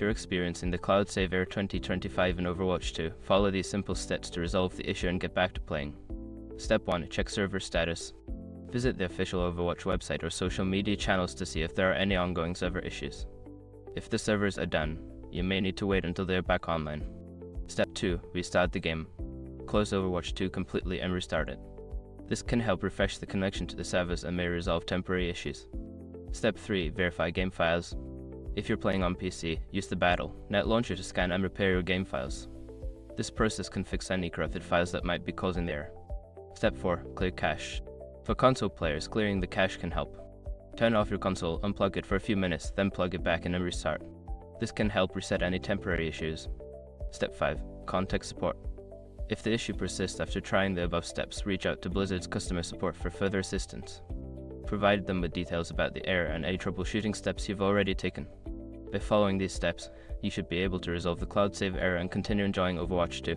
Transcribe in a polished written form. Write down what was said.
you're experiencing the cloud save error 2025 in Overwatch 2, follow these simple steps to resolve the issue and get back to playing. Step 1. Check server status. Visit the official Overwatch website or social media channels to see if there are any ongoing server issues. If the servers are down, you may need to wait until they are back online. Step 2. Restart the game. Close Overwatch 2 completely and restart it. This can help refresh the connection to the servers and may resolve temporary issues. Step 3. Verify game files. If you're playing on PC, use the Battle.net launcher to scan and repair your game files. This process can fix any corrupted files that might be causing the error. Step 4. Clear cache. For console players, clearing the cache can help. Turn off your console, unplug it for a few minutes, then plug it back in and restart. This can help reset any temporary issues. Step 5. Contact support. If the issue persists after trying the above steps, reach out to Blizzard's customer support for further assistance. Provide them with details about the error and any troubleshooting steps you've already taken. By following these steps, you should be able to resolve the cloud save error and continue enjoying Overwatch 2.